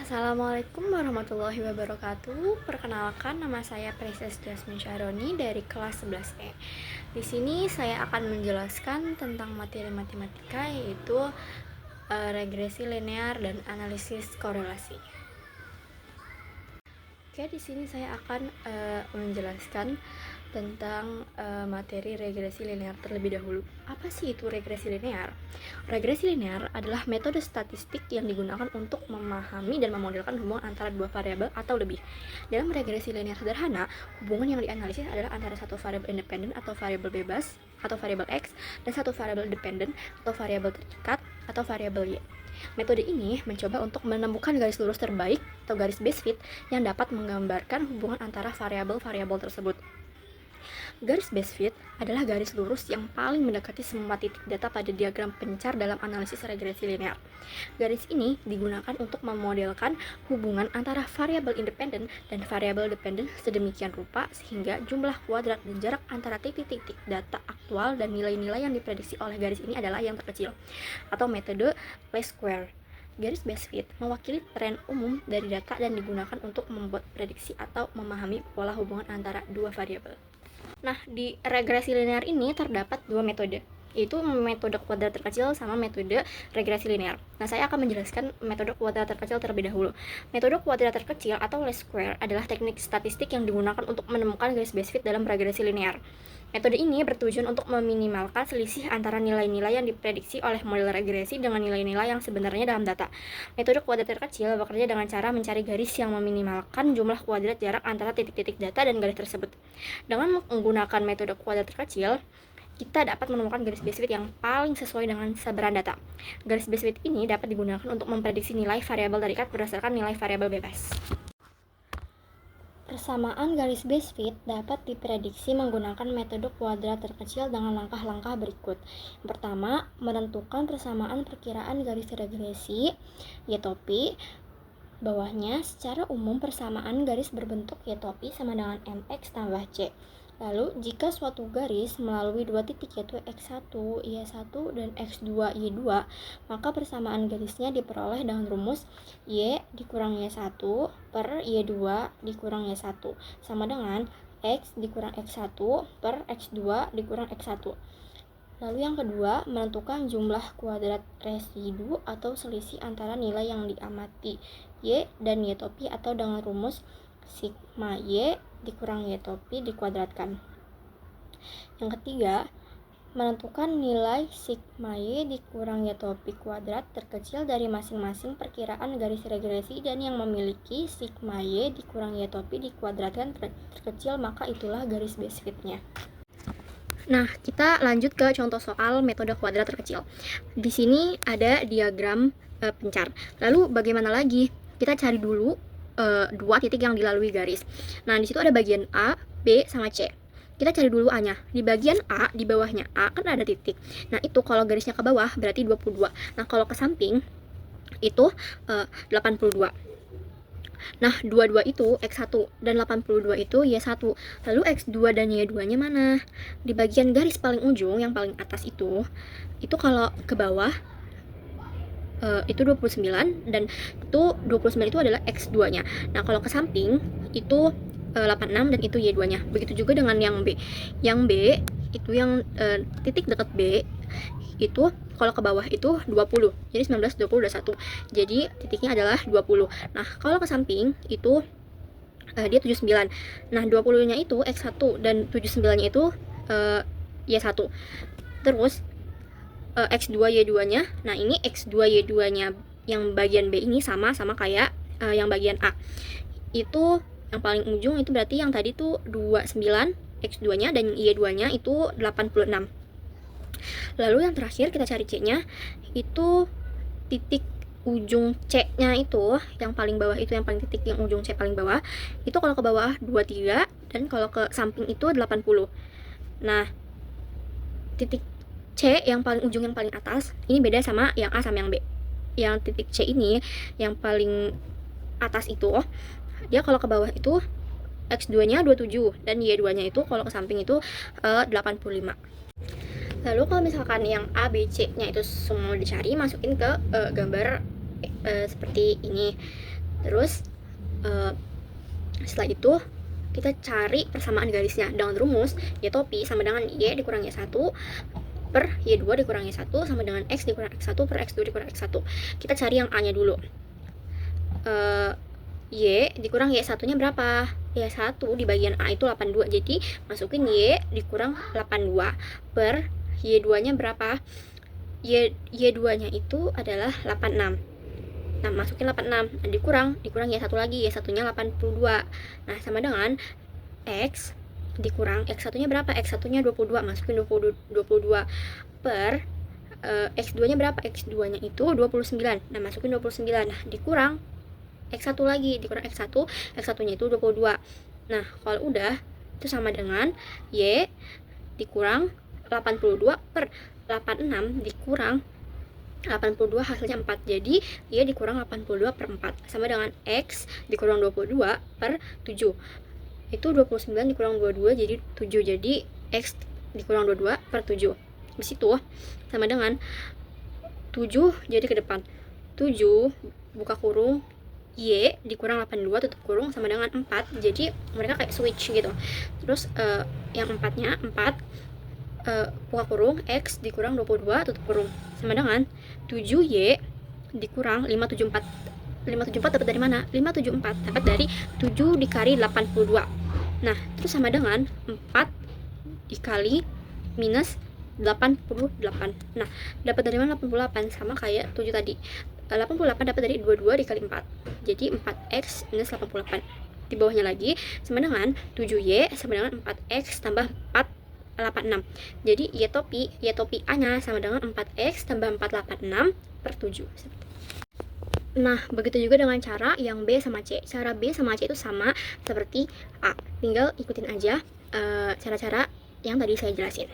Assalamualaikum warahmatullahi wabarakatuh. Perkenalkan, nama saya Princess Jasmine Syahroni dari kelas 11E. Di sini saya akan menjelaskan tentang materi matematika, yaitu regresi linear dan analisis korelasi. Oke, di sini saya akan menjelaskan tentang materi regresi linear terlebih dahulu. Apa sih itu regresi linear? Regresi linear adalah metode statistik yang digunakan untuk memahami dan memodelkan hubungan antara dua variabel atau lebih. Dalam regresi linear sederhana, hubungan yang dianalisis adalah antara satu variabel independen atau variabel bebas atau variabel X dan satu variabel dependen atau variabel terikat atau variabel Y. Metode ini mencoba untuk menemukan garis lurus terbaik atau garis base fit yang dapat menggambarkan hubungan antara variabel-variabel tersebut. Garis base fit adalah garis lurus yang paling mendekati semua titik data pada diagram pencar dalam analisis regresi linear. Garis ini digunakan untuk memodelkan hubungan antara variabel independen dan variabel dependen sedemikian rupa sehingga jumlah kuadrat dan jarak antara titik-titik data aktual dan nilai-nilai yang diprediksi oleh garis ini adalah yang terkecil, atau metode least square. Garis base fit mewakili tren umum dari data dan digunakan untuk membuat prediksi atau memahami pola hubungan antara dua variabel. Nah, di regresi linear ini terdapat dua metode, yaitu metode kuadrat terkecil sama metode regresi linear. Nah, saya akan menjelaskan metode kuadrat terkecil terlebih dahulu. Metode kuadrat terkecil atau least square adalah teknik statistik yang digunakan untuk menemukan garis base fit dalam regresi linear. Metode ini bertujuan untuk meminimalkan selisih antara nilai-nilai yang diprediksi oleh model regresi dengan nilai-nilai yang sebenarnya dalam data. Metode kuadrat terkecil bekerja dengan cara mencari garis yang meminimalkan jumlah kuadrat jarak antara titik-titik data dan garis tersebut. Dengan menggunakan metode kuadrat terkecil, kita dapat menemukan garis base fit yang paling sesuai dengan sebaran data. Garis base fit ini dapat digunakan untuk memprediksi nilai variabel terikat berdasarkan nilai variabel bebas. Persamaan garis base fit dapat diprediksi menggunakan metode kuadrat terkecil dengan langkah-langkah berikut. Yang pertama, menentukan persamaan perkiraan garis regresi Y topi. Bawahnya, secara umum persamaan garis berbentuk Y topi sama dengan MX tambah C. Lalu, jika suatu garis melalui dua titik yaitu X1, Y1, dan X2, Y2, maka persamaan garisnya diperoleh dengan rumus Y dikurang Y1 per Y2 dikurang Y1 sama dengan X dikurang X1 per X2 dikurang X1. Lalu yang kedua, menentukan jumlah kuadrat residu atau selisih antara nilai yang diamati Y dan Y topi atau dengan rumus sigma Y dikurang Y topi dikuadratkan. Yang ketiga, menentukan nilai sigma Y dikurang Y topi kuadrat terkecil dari masing-masing perkiraan garis regresi dan yang memiliki sigma Y dikurang Y topi dikuadratkan terkecil, maka itulah garis base fitnya. Nah, kita lanjut ke contoh soal metode kuadrat terkecil. Di sini ada diagram pencar. Lalu bagaimana lagi? Kita cari dulu dua titik yang dilalui garis. Nah, di situ ada bagian A, B, sama C. Kita cari dulu A-nya. Di bagian A, di bawahnya A kan ada titik. Nah, itu kalau garisnya ke bawah berarti 22. Nah, kalau ke samping itu 82. Nah, 22 itu X1 dan 82 itu Y1. Lalu X2 dan Y2-nya mana? Di bagian garis paling ujung yang paling atas itu kalau ke bawah itu 29 dan itu 29 itu adalah X2-nya. Nah, kalau ke samping itu 86 dan itu Y2-nya. Begitu juga dengan yang B. Yang B itu yang titik dekat B itu kalau ke bawah itu 20. Jadi 19, 20, 21. Jadi titiknya adalah 20. Nah, kalau ke samping itu dia 79. Nah, 20-nya itu X1 dan 79-nya itu Y1. Terus X2 Y2-nya. Nah, ini X2 Y2-nya yang bagian B ini sama kayak yang bagian A. Itu yang paling ujung itu berarti yang tadi tuh 29 X2-nya dan Y2-nya itu 86. Lalu yang terakhir kita cari C-nya. Itu titik ujung C-nya itu yang paling bawah, itu yang paling titik yang ujung C paling bawah. Itu kalau ke bawah 23 dan kalau ke samping itu 80. Nah, titik C yang paling ujung yang paling atas ini beda sama yang A sama yang B. Yang titik C ini yang paling atas itu dia kalau ke bawah itu X2-nya 27 dan Y2-nya itu kalau ke samping itu 85. Lalu kalau misalkan yang A, B, C-nya itu semua dicari, masukin ke gambar seperti ini. Terus setelah itu kita cari persamaan garisnya dengan rumus Y topi sama dengan Y dikurangi Y1 per Y2 dikurangi 1 sama dengan X dikurangi X1 per X2 dikurangi X1. Kita cari yang A nya dulu. Y dikurang Y1 nya berapa? Y1 di bagian A itu 82, jadi masukin Y dikurang 82 per Y2 nya berapa? Y2 nya itu adalah 86. Nah, masukin 86, dikurang Y1 lagi, Y1 nya 82. Nah, sama dengan X dikurang X1 nya berapa? X1 nya 22, masukin 22 per X2 nya berapa? X2 nya itu 29. Nah, masukin 29. Nah, dikurang X1 lagi, dikurang X1, X1 nya itu 22. Nah, kalau udah itu sama dengan Y dikurang 82 per 86 dikurang 82 hasilnya 4. Jadi Y dikurang 82 per 4 sama dengan X dikurang 22 per 7. Itu 29 dikurang 22 jadi 7. Jadi X dikurang 22 per 7. Di situ sama dengan 7 jadi ke depan. 7 buka kurung Y dikurang 82 tutup kurung sama dengan 4. Jadi mereka kayak switch gitu. Terus yang 4-nya 4 buka kurung X dikurang 22 tutup kurung sama dengan 7Y dikurang 574. 574 dapat dari mana? 574 dapat dari 7 dikali 82. Nah, terus sama dengan 4 dikali minus 88. Nah, dapat dari mana 88? Sama kayak 7 tadi. 88 dapat dari 22 dikali 4. Jadi 4X minus 88. Di bawahnya lagi sama dengan 7Y sama dengan 4X tambah 486. Jadi Y topi A-nya sama dengan 4X tambah 486 per 7. Nah, begitu juga dengan cara yang B sama C. Cara B sama C itu sama seperti A. Tinggal ikutin aja cara-cara yang tadi saya jelasin.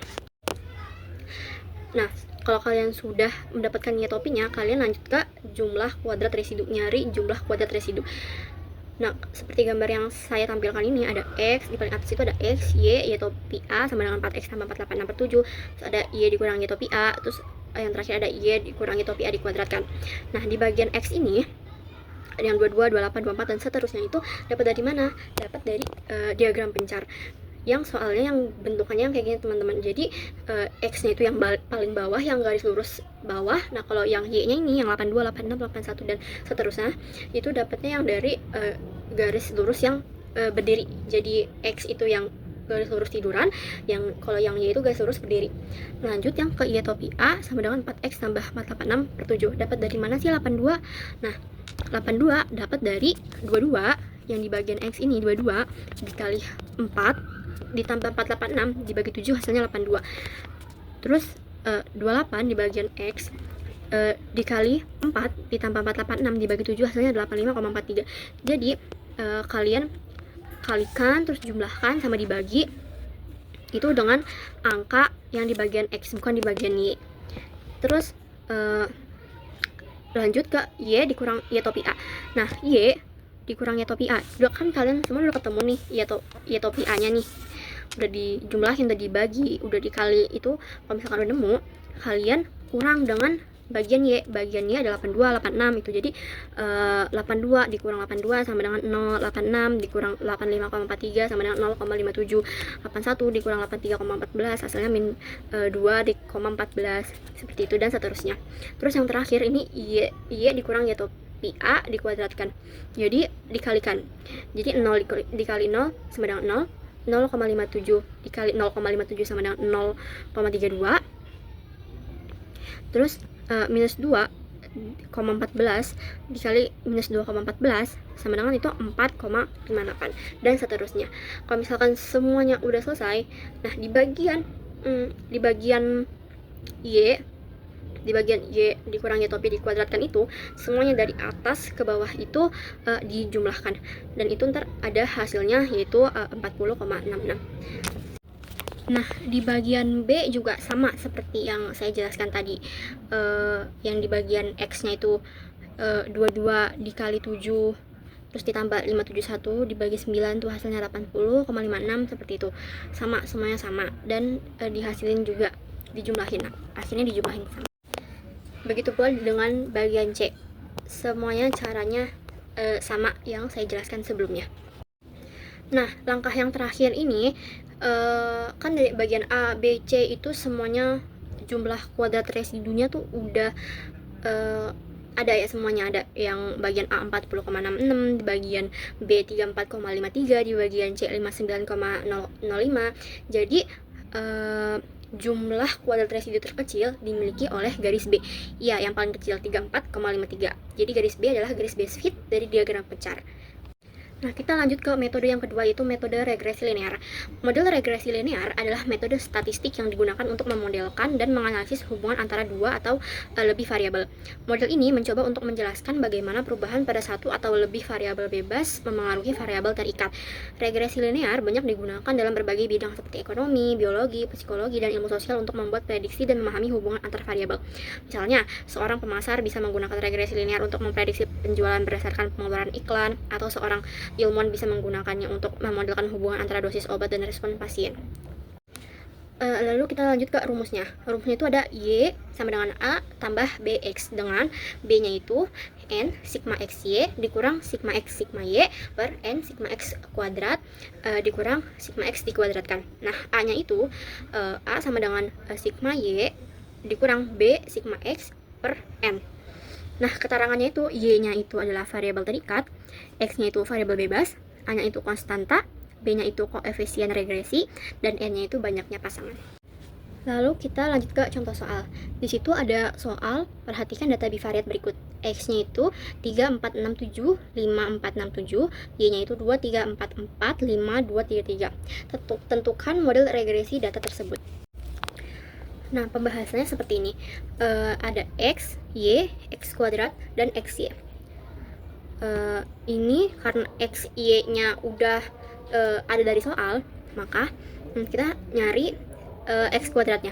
Nah, kalau kalian sudah mendapatkan Y topinya, kalian lanjut ke jumlah kuadrat residu. Nyari jumlah kuadrat residu. Nah, seperti gambar yang saya tampilkan ini, ada X, di paling atas itu ada X, Y topi A sama dengan 4X tambah 486 per 7. Terus ada Y dikurang Y topi A, terus yang terakhir ada Y dikurang Y topi A dikuadratkan. Nah, di bagian X ini, ada yang 22, 28, 24, dan seterusnya itu dapat dari mana? Dapat dari diagram pencar. Yang soalnya yang bentukannya yang kayak gini teman-teman. Jadi X-nya itu yang paling bawah, yang garis lurus bawah. Nah, kalau yang Y-nya ini yang 82, 86, 81 dan seterusnya itu dapatnya yang dari garis lurus yang berdiri. Jadi X itu yang garis lurus tiduran, yang kalau yang Y itu garis lurus berdiri. Lanjut yang ke Y topi A sama dengan 4X tambah 486 per 7. Dapat dari mana sih 82? Nah, 82 dapat dari 22 yang di bagian X ini, 22 dikali 4 ditambah 486 dibagi 7 hasilnya 82. Terus 28 di bagian X dikali 4 ditambah 486 dibagi 7 hasilnya 85,43. Jadi kalian kalikan terus jumlahkan sama dibagi itu dengan angka yang di bagian X, bukan di bagian Y. Terus lanjut ke Y dikurang Y topi A. Nah, Y dikurang Y topi A. Udah kan kalian semua udah ketemu nih Y topi A nya nih. Udah dijumlahin, udah dibagi, udah dikali. Itu kalau misalkan udah nemu, kalian kurang dengan bagian Y. Bagian Y ada 82, 86 itu. Jadi 82 dikurang 82 sama dengan 0, 86 dikurang 85,43 sama dengan 0,57, 81 dikurang 83,14 hasilnya min 2,14 seperti itu dan seterusnya. Terus yang terakhir ini Y dikurang Y topi A dikuadratkan. Jadi dikalikan. Jadi 0 dikali 0 sama dengan 0. 0,57 dikali 0,57 sama dengan 0,32. Terus minus 2,14 dikali minus 2,14 sama dengan itu 4,58 dan seterusnya. Kalau misalkan semuanya udah selesai, nah di bagian Y dikurang Y topi dikuadratkan itu semuanya dari atas ke bawah itu dijumlahkan dan itu ntar ada hasilnya yaitu 40,66. Nah, di bagian B juga sama seperti yang saya jelaskan tadi. Yang di bagian X-nya itu 22 dikali 7 terus ditambah 571 dibagi 9 tuh hasilnya 80,56 seperti itu. Sama, semuanya sama dan dihasilin juga dijumlahin. Hasilnya dijumlahin sama. Begitu pula dengan bagian C. Semuanya caranya sama yang saya jelaskan sebelumnya. Nah, langkah yang terakhir ini kan dari bagian A, B, C itu semuanya jumlah kuadrat residunya tuh udah ada ya, semuanya ada. Yang bagian A 40,66, di bagian B 34,53, di bagian C 59,05. Jadi jumlah kuadrat residu terkecil dimiliki oleh garis B. Ya, yang paling kecil 34,53. Jadi garis B adalah garis base fit dari diagram pencak. Nah, kita lanjut ke metode yang kedua, yaitu metode regresi linear. Model regresi linear adalah metode statistik yang digunakan untuk memodelkan dan menganalisis hubungan antara dua atau lebih variabel. Model ini mencoba untuk menjelaskan bagaimana perubahan pada satu atau lebih variabel bebas memengaruhi variabel terikat. Regresi linear banyak digunakan dalam berbagai bidang seperti ekonomi, biologi, psikologi, dan ilmu sosial untuk membuat prediksi dan memahami hubungan antar variabel. Misalnya, seorang pemasar bisa menggunakan regresi linear untuk memprediksi penjualan berdasarkan pengeluaran iklan, atau seorang ilmuwan bisa menggunakannya untuk memodelkan hubungan antara dosis obat dan respon pasien. Lalu kita lanjut ke rumusnya. Rumusnya itu ada Y sama dengan A tambah BX, dengan B-nya itu N sigma XY dikurang sigma X sigma Y per N sigma X kuadrat dikurang sigma X dikuadratkan. Nah, A-nya itu A sama dengan sigma Y dikurang B sigma X per N. Nah, keterangannya itu Y-nya itu adalah variabel terikat, X-nya itu variabel bebas, A-nya itu konstanta, B-nya itu koefisien regresi, dan N-nya itu banyaknya pasangan. Lalu kita lanjut ke contoh soal. Di situ ada soal, perhatikan data bivariat berikut. X-nya itu 3, 4, 6, 7, 5, 4, 6, 7, Y-nya itu 2, 3, 4, 4, 5, 2, 3, 3. Tentukan model regresi data tersebut. Nah, pembahasannya seperti ini. Ada X, Y, X kuadrat, dan XY. Ini karena X, Y-nya udah ada dari soal, maka kita nyari X kuadratnya.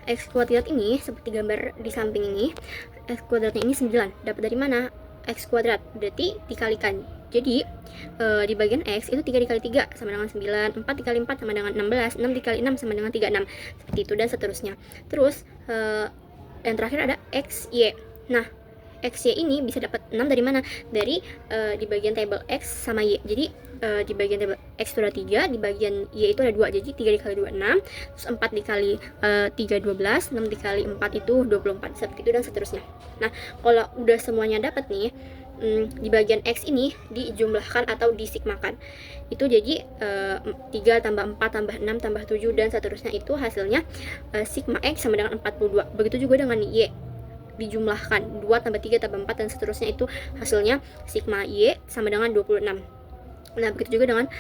X kuadrat ini, seperti gambar di samping ini, X kuadratnya ini 9. Dapat dari mana? X kuadrat, berarti dikalikan. Jadi, di bagian X itu 3 dikali 3 sama dengan 9, 4 dikali 4 sama dengan 16, 6 dikali 6 sama dengan 36, seperti itu dan seterusnya. Terus, yang terakhir ada XY. Nah, XY ini bisa dapat 6 dari mana? Dari di bagian tabel X sama Y. Jadi, di bagian tabel X itu ada 3, di bagian Y itu ada 2. Jadi, 3 dikali 2, 6. Terus 4 dikali 3, 12. 6 dikali 4 itu 24. Seperti itu dan seterusnya. Nah, kalau udah semuanya dapat nih, di bagian X ini dijumlahkan atau disigmakan. Itu jadi 3 tambah 4 tambah 6 tambah 7 dan seterusnya, itu hasilnya sigma X sama dengan 42. Begitu juga dengan Y, dijumlahkan 2 tambah 3 tambah 4 dan seterusnya, itu hasilnya sigma Y sama dengan 26. Nah, begitu juga dengan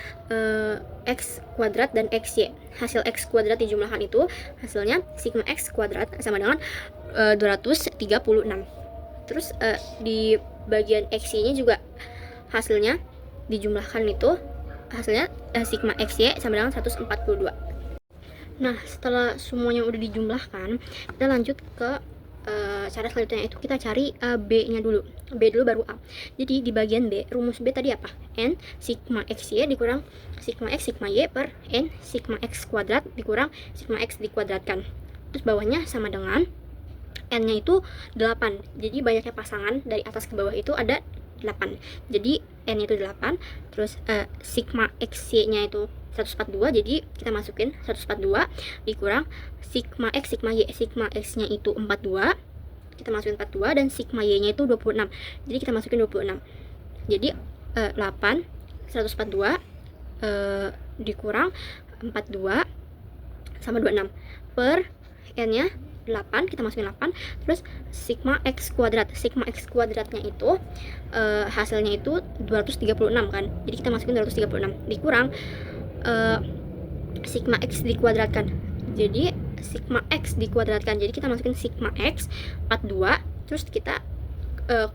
X kuadrat dan XY. Hasil X kuadrat dijumlahkan itu hasilnya sigma X kuadrat sama dengan 236. Terus di bagian XY-nya juga hasilnya dijumlahkan itu hasilnya sigma XY sama dengan 142. Nah, setelah semuanya udah dijumlahkan, kita lanjut ke cara selanjutnya, itu kita cari B-nya dulu. B dulu baru A. Jadi di bagian B, rumus B tadi apa? N sigma XY dikurang sigma X sigma Y per N sigma X kuadrat dikurang sigma X dikuadratkan. Terus bawahnya sama dengan N-nya itu 8. Jadi banyaknya pasangan dari atas ke bawah itu ada 8. Jadi N-nya itu 8. Terus sigma XY-nya itu 142. Jadi kita masukin 142 dikurang sigma X sigma Y. Sigma X-nya itu 42. Kita masukin 42 dan sigma Y-nya itu 26. Jadi kita masukin 26. Jadi 8 142 dikurang 42 sama 26 per N-nya 8, kita masukin 8. Terus sigma X kuadrat. Sigma X kuadratnya itu hasilnya itu 236 kan. Jadi kita masukin 236 dikurang sigma X dikuadratkan. Jadi sigma X dikuadratkan. Jadi kita masukin sigma X 42 terus kita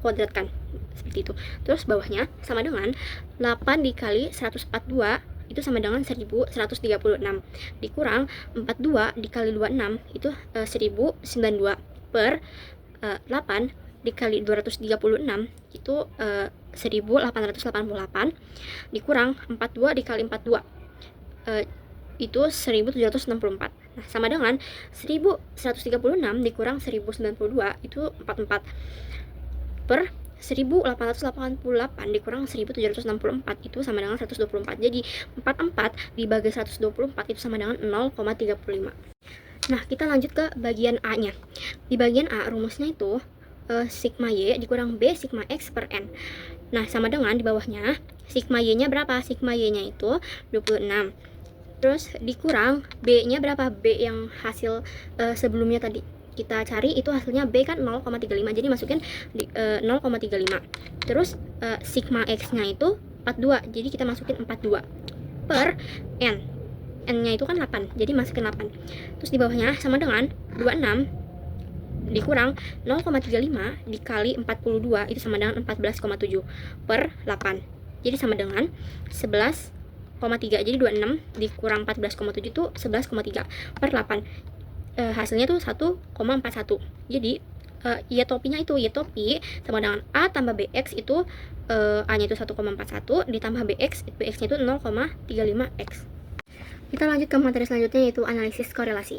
kuadratkan seperti itu. Terus bawahnya sama dengan 8 dikali 142 itu sama dengan 1136 dikurang 42 dikali 26 itu 1092 per 8 dikali 236 itu 1888 dikurang 42 dikali 42 itu 1764. Nah, sama dengan 1136 dikurang 1092 itu 44 per 1888 dikurang 1764 itu sama dengan 124. Jadi 44 dibagi 124 itu sama dengan 0,35. Nah, kita lanjut ke bagian A-nya. Di bagian A, rumusnya itu sigma Y dikurang B sigma X per N. Nah, sama dengan di bawahnya, sigma Y-nya berapa? Sigma Y-nya itu 26. Terus dikurang B-nya berapa? B yang hasil sebelumnya tadi kita cari itu hasilnya B kan 0,35. Jadi masukin 0,35. Terus sigma X-nya itu 42. Jadi kita masukin 42 per N. N-nya itu kan 8, jadi masukin 8. Terus di bawahnya sama dengan 26 dikurang 0,35 dikali 42 itu sama dengan 14,7 per 8. Jadi sama dengan 11,3. Jadi 26 dikurang 14,7 itu 11,3 per 8. Hasilnya tuh 1,41. Jadi Y topinya itu Y topi sama dengan A tambah BX itu A-nya itu 1,41 ditambah BX-nya itu 0,35X. Kita lanjut ke materi selanjutnya yaitu analisis korelasi.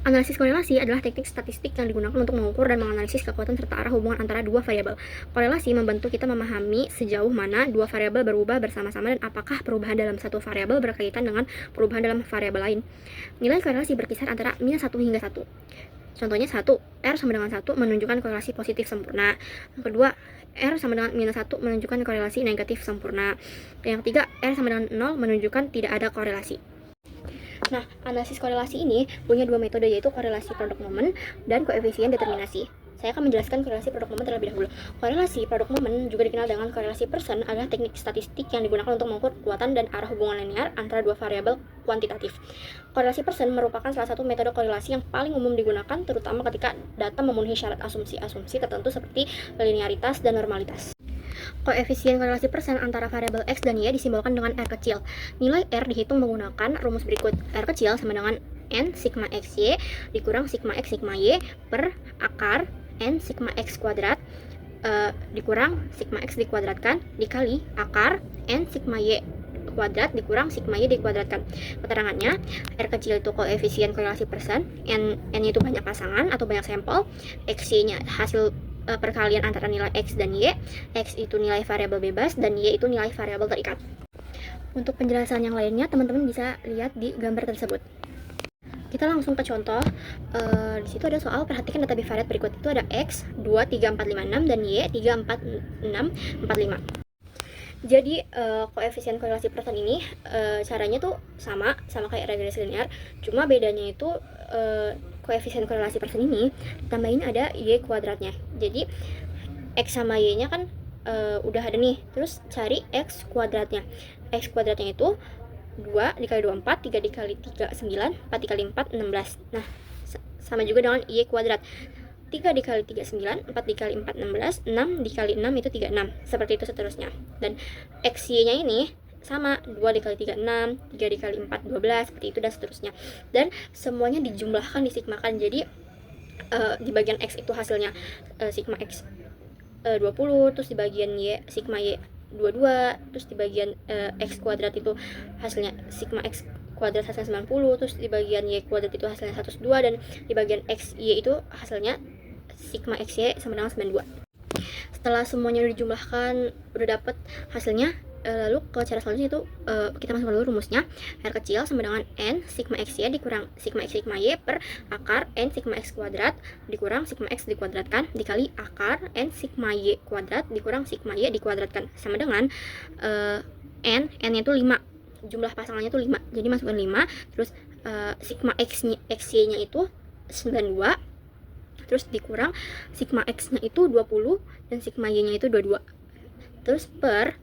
Analisis korelasi adalah teknik statistik yang digunakan untuk mengukur dan menganalisis kekuatan serta arah hubungan antara dua variabel. Korelasi membantu kita memahami sejauh mana dua variabel berubah bersama-sama dan apakah perubahan dalam satu variabel berkaitan dengan perubahan dalam variabel lain. Nilai korelasi berkisar antara minus 1 hingga 1. Contohnya 1, R sama dengan 1 menunjukkan korelasi positif sempurna. Yang kedua, R sama dengan minus 1 menunjukkan korelasi negatif sempurna. Yang ketiga, R sama dengan 0 menunjukkan tidak ada korelasi. Nah, analisis korelasi ini punya dua metode yaitu korelasi produk momen dan koefisien determinasi. Saya akan menjelaskan korelasi produk momen terlebih dahulu. Korelasi produk momen juga dikenal dengan korelasi Pearson adalah teknik statistik yang digunakan untuk mengukur kekuatan dan arah hubungan linear antara dua variabel kuantitatif. Korelasi Pearson merupakan salah satu metode korelasi yang paling umum digunakan terutama ketika data memenuhi syarat asumsi-asumsi tertentu seperti linearitas dan normalitas. Koefisien korelasi persen antara variabel X dan Y disimbolkan dengan R kecil. Nilai R dihitung menggunakan rumus berikut. R kecil sama dengan N sigma XY dikurang sigma X sigma Y per akar N sigma X kuadrat dikurang sigma X dikuadratkan dikali akar N sigma Y kuadrat dikurang sigma Y dikuadratkan. Keterangannya, R kecil itu koefisien korelasi persen, N-nya itu banyak pasangan atau banyak sampel, XY-nya hasil perkalian antara nilai X dan Y, X itu nilai variabel bebas, dan Y itu nilai variabel terikat. Untuk penjelasan yang lainnya, teman-teman bisa lihat di gambar tersebut. Kita langsung ke contoh. Di situ ada soal, perhatikan data bivariat berikut. Itu ada X 2, 3, 4, 5, 6 dan Y 3, 4, 6, 4, 5. Jadi koefisien korelasi persen ini caranya tuh sama kayak regresi linear, cuma bedanya itu koefisien korelasi persen ini tambahin ada Y kuadratnya. Jadi X sama Y nya kan udah ada nih, terus cari X kuadratnya. X kuadratnya itu 2 dikali 2 4, 3 dikali 3 9, 4 dikali 4 16. Nah, sama juga dengan Y kuadrat. 3 dikali 3 9, 4 dikali 4 16, 6 dikali 6 itu 36. Seperti itu seterusnya. Dan XY-nya ini sama, 2 dikali 3 6, 3 dikali 4 12, seperti itu dan seterusnya. Dan semuanya dijumlahkan, disigmakan. Jadi di bagian X itu hasilnya sigma X 20, terus di bagian Y sigma Y 22, terus di bagian X kuadrat itu hasilnya sigma X kuadrat hasilnya 90, terus di bagian Y kuadrat itu hasilnya 102, dan di bagian XY itu hasilnya sigma XY sama dengan 92. Setelah semuanya udah dijumlahkan, udah dapet hasilnya, lalu ke cara selanjutnya itu kita masukkan dulu rumusnya. R kecil sama dengan N sigma XY dikurang sigma X sigma Y per akar N sigma X kuadrat dikurang sigma X dikuadratkan dikali akar N sigma Y kuadrat dikurang sigma Y dikuadratkan sama dengan N-nya itu 5, jumlah pasangannya itu 5, jadi masukkan 5, terus sigma XY-nya itu 92, terus dikurang sigma X-nya itu 20 dan sigma Y-nya itu 22, terus per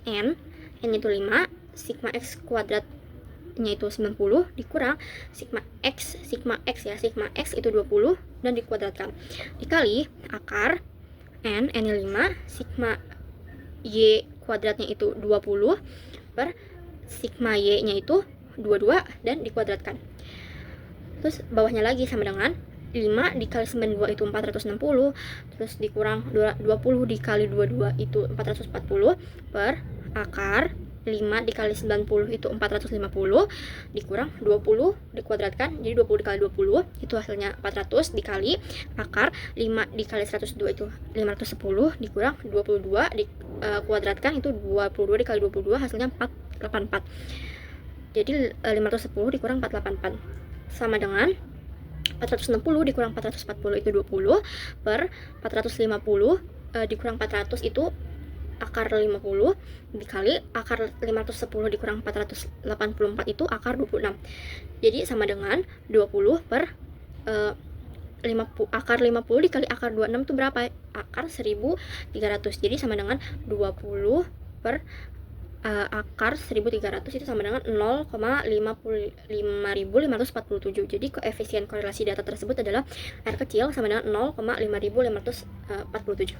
N-nya itu 5, sigma X kuadratnya itu 90 dikurang sigma X ya, sigma X itu 20 dan dikuadratkan dikali akar N-nya 5, sigma Y kuadratnya itu 20 per sigma Y-nya itu 22 dan dikuadratkan. Terus bawahnya lagi sama dengan 5 dikali 92 itu 460, terus dikurang 20 dikali 22 itu 440 per akar 5 dikali 90 itu 450, dikurang 20 dikuadratkan, jadi 20 dikali 20 itu hasilnya 400, dikali akar 5 dikali 102 itu 510, dikurang 22 dikuadratkan, itu 22 dikali 22 hasilnya 484. Jadi 510 dikurang 484 sama dengan 460 dikurang 440 itu 20 per 450 dikurang 400 itu akar 50 dikali akar 510 dikurang 484 itu akar 26. Jadi sama dengan 20 per 50, akar 50 dikali akar 26 itu berapa? Akar 1300. Jadi sama dengan 20 per akar 1300 itu sama dengan 0,55.547. Jadi koefisien korelasi data tersebut adalah R kecil sama dengan 0,5547.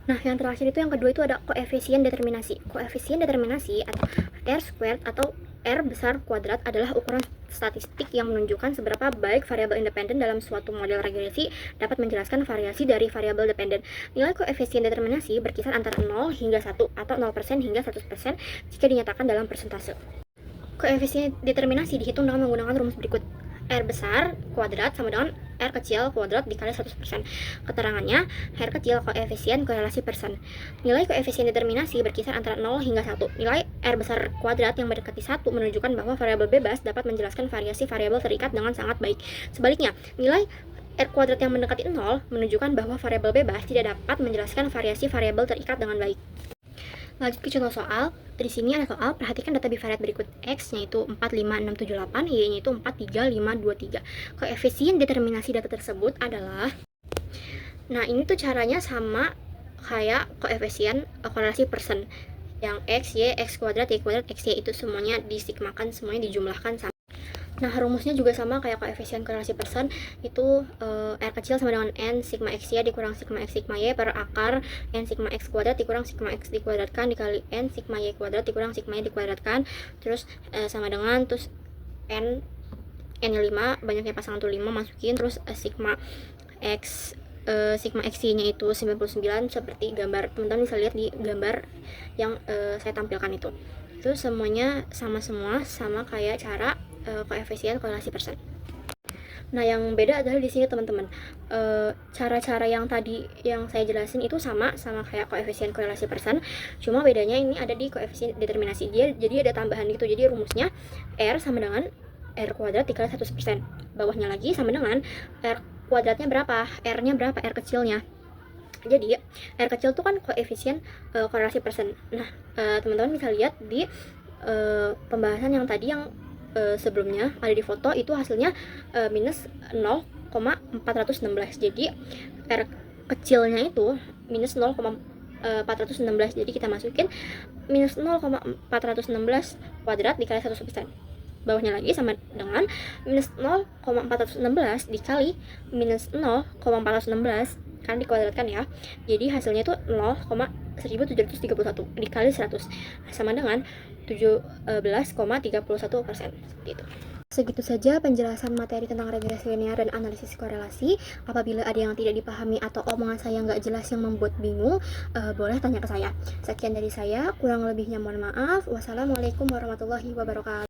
Nah, yang terakhir itu yang kedua itu ada koefisien determinasi. Koefisien determinasi atau R squared atau R besar kuadrat adalah ukuran statistik yang menunjukkan seberapa baik variabel independen dalam suatu model regresi dapat menjelaskan variasi dari variabel dependen. Nilai koefisien determinasi berkisar antara 0 hingga 1 atau 0% hingga 100% jika dinyatakan dalam persentase. Koefisien determinasi dihitung dengan menggunakan rumus berikut. R besar kuadrat sama dengan R kecil kuadrat dikali 100%. Keterangannya, R kecil koefisien korelasi persen. Nilai koefisien determinasi berkisar antara 0 hingga 1. Nilai R besar kuadrat yang mendekati 1 menunjukkan bahwa variabel bebas dapat menjelaskan variasi variabel terikat dengan sangat baik. Sebaliknya, nilai R kuadrat yang mendekati 0 menunjukkan bahwa variabel bebas tidak dapat menjelaskan variasi variabel terikat dengan baik. Lanjut ke contoh soal. Di sini ada soal, perhatikan data bivariat berikut. X-nya itu 45678, Y-nya itu 43523. Koefisien determinasi data tersebut adalah, nah ini tuh caranya sama kayak koefisien korelasi persen. Yang X, Y, X kuadrat, Y kuadrat, X, Y itu semuanya disigmakan, semuanya dijumlahkan sama. Nah, rumusnya juga sama kayak koefisien korelasi persen, itu R kecil sama dengan N sigma XY dikurang sigma X sigma Y per akar N sigma X kuadrat dikurang sigma X dikuadratkan dikali N sigma Y kuadrat dikurang sigma Y dikuadratkan, terus sama dengan terus N 5, banyaknya pasangan tuh 5 masukin, terus sigma X sigma XY-nya itu 99 seperti gambar, teman-teman bisa lihat di gambar yang saya tampilkan itu semuanya sama semua, sama kayak cara koefisien korelasi persen. Nah, yang beda adalah di sini teman-teman, cara-cara yang tadi yang saya jelasin itu sama kayak koefisien korelasi persen, cuma bedanya ini ada di koefisien determinasi. Jadi ada tambahan gitu. Jadi rumusnya R sama dengan R kuadrat dikali 100%. Bawahnya lagi sama dengan R kuadratnya berapa? R-nya berapa? R kecilnya. Jadi R kecil itu kan koefisien korelasi persen. Nah, teman-teman bisa lihat di pembahasan yang tadi yang sebelumnya ada di foto itu hasilnya minus 0,416. Jadi R kecilnya itu minus 0,416. Jadi kita masukin minus 0,416 kuadrat dikali 100%. Bawahnya lagi sama dengan minus 0,416 dikali minus 0,416 kan dikuadratkan ya. Jadi hasilnya itu 0,1731 dikali 100 sama dengan 17,31%. Seperti itu. Segitu saja penjelasan materi tentang regresi linear dan analisis korelasi. Apabila ada yang tidak dipahami atau omongan saya nggak jelas yang membuat bingung, boleh tanya ke saya. Sekian dari saya, kurang lebihnya mohon maaf. Wassalamualaikum warahmatullahi wabarakatuh.